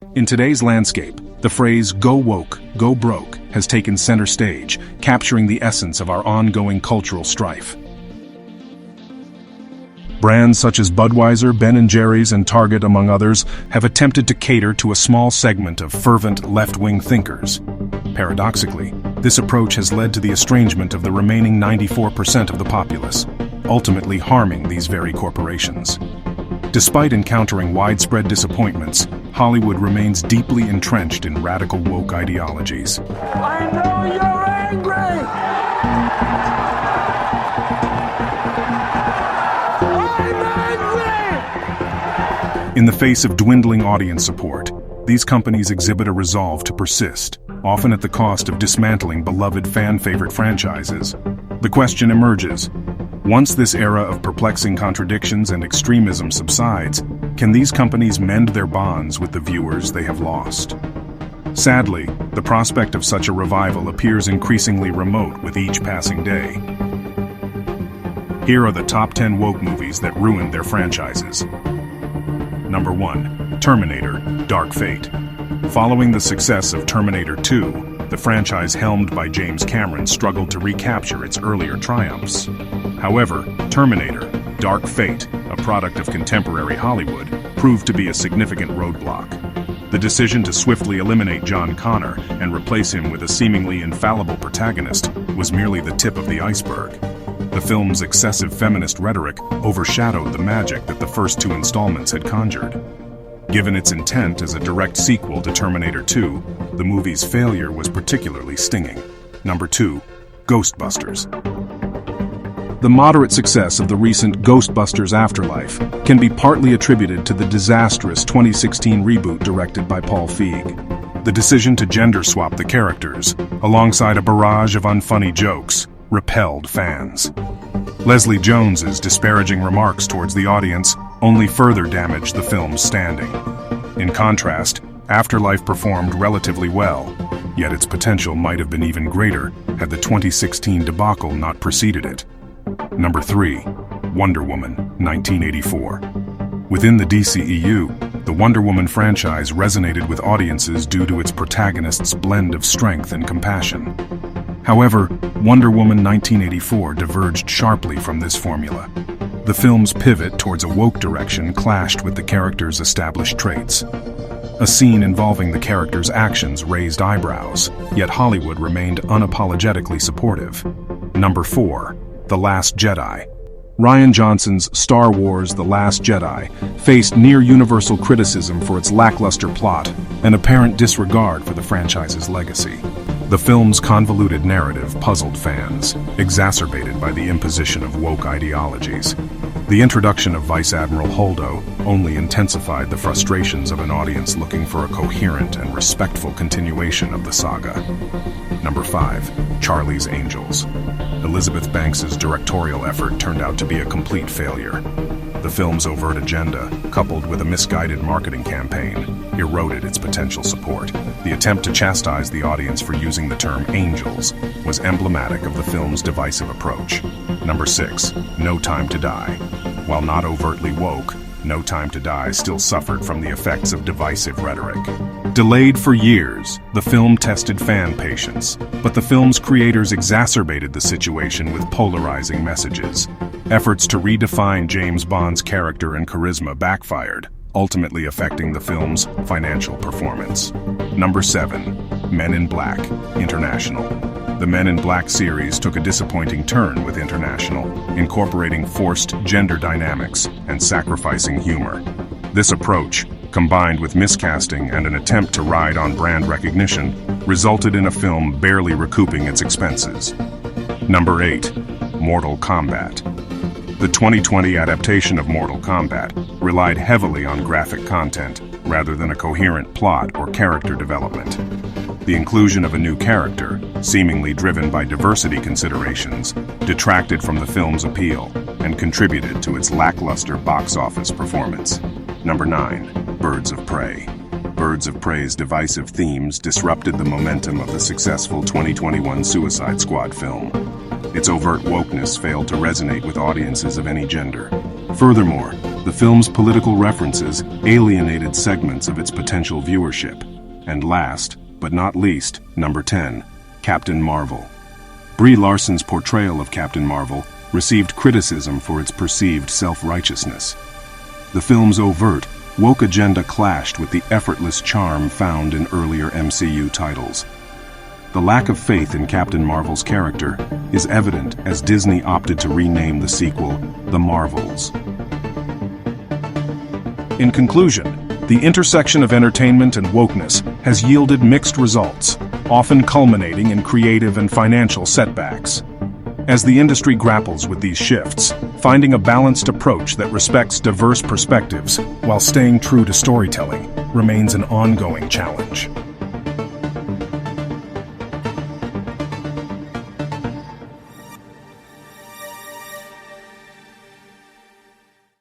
In today's landscape, the phrase "go woke, go broke" has taken center stage, capturing the essence of our ongoing cultural strife. Brands such as Budweiser, Ben & Jerry's, and Target, among others, have attempted to cater to a small segment of fervent left-wing thinkers. Paradoxically, this approach has led to the estrangement of the remaining 94% of the populace, ultimately harming these very corporations. Despite encountering widespread disappointments, Hollywood remains deeply entrenched in radical woke ideologies. I know you're angry! I'm angry! In the face of dwindling audience support, these companies exhibit a resolve to persist, often at the cost of dismantling beloved fan-favorite franchises. The question emerges: once this era of perplexing contradictions and extremism subsides, can these companies mend their bonds with the viewers they have lost? Sadly, the prospect of such a revival appears increasingly remote with each passing day. Here are the top 10 woke movies that ruined their franchises. Number 1. Terminator: Dark Fate. Following the success of Terminator 2, the franchise helmed by James Cameron struggled to recapture its earlier triumphs. However, Terminator: Dark Fate, a product of contemporary Hollywood, proved to be a significant roadblock. The decision to swiftly eliminate John Connor and replace him with a seemingly infallible protagonist was merely the tip of the iceberg. The film's excessive feminist rhetoric overshadowed the magic that the first two installments had conjured. Given its intent as a direct sequel to Terminator 2, the movie's failure was particularly stinging. Number 2. Ghostbusters. The moderate success of the recent Ghostbusters Afterlife can be partly attributed to the disastrous 2016 reboot directed by Paul Feig. The decision to gender swap the characters, alongside a barrage of unfunny jokes, repelled fans. Leslie Jones's disparaging remarks towards the audience only further damaged the film's standing. In contrast, Afterlife performed relatively well, yet its potential might have been even greater had the 2016 debacle not preceded it. Number 3. Wonder Woman, 1984. Within the DCEU, the Wonder Woman franchise resonated with audiences due to its protagonist's blend of strength and compassion. However, Wonder Woman 1984 diverged sharply from this formula. The film's pivot towards a woke direction clashed with the character's established traits. A scene involving the character's actions raised eyebrows, yet Hollywood remained unapologetically supportive. Number 4. The Last Jedi. Rian Johnson's Star Wars: The Last Jedi faced near-universal criticism for its lackluster plot and apparent disregard for the franchise's legacy. The film's convoluted narrative puzzled fans, exacerbated by the imposition of woke ideologies. The introduction of Vice Admiral Holdo only intensified the frustrations of an audience looking for a coherent and respectful continuation of the saga. Number 5. Charlie's Angels. Elizabeth Banks's directorial effort turned out to be a complete failure. The film's overt agenda, coupled with a misguided marketing campaign, eroded its potential support. The attempt to chastise the audience for using the term angels was emblematic of the film's divisive approach. Number 6. No Time to Die. While not overtly woke, No Time to Die still suffered from the effects of divisive rhetoric. Delayed for years, the film tested fan patience, but the film's creators exacerbated the situation with polarizing messages. Efforts to redefine James Bond's character and charisma backfired, ultimately affecting the film's financial performance. Number 7. Men in Black, International. The Men in Black series took a disappointing turn with International, incorporating forced gender dynamics and sacrificing humor. This approach, combined with miscasting and an attempt to ride on brand recognition, resulted in a film barely recouping its expenses. Number 8. Mortal Kombat. The 2020 adaptation of Mortal Kombat relied heavily on graphic content rather than a coherent plot or character development. The inclusion of a new character, seemingly driven by diversity considerations, detracted from the film's appeal and contributed to its lackluster box office performance. Number 9. Birds of Prey. Birds of Prey's divisive themes disrupted the momentum of the successful 2021 Suicide Squad film. Its overt wokeness failed to resonate with audiences of any gender. Furthermore, The film's political references alienated segments of its potential viewership. And last, but not least, number 10, Captain Marvel. Brie Larson's portrayal of Captain Marvel received criticism for its perceived self-righteousness. The film's overt, woke agenda clashed with the effortless charm found in earlier MCU titles. The lack of faith in Captain Marvel's character is evident as Disney opted to rename the sequel The Marvels. In conclusion, the intersection of entertainment and wokeness has yielded mixed results, often culminating in creative and financial setbacks. As the industry grapples with these shifts, finding a balanced approach that respects diverse perspectives while staying true to storytelling remains an ongoing challenge.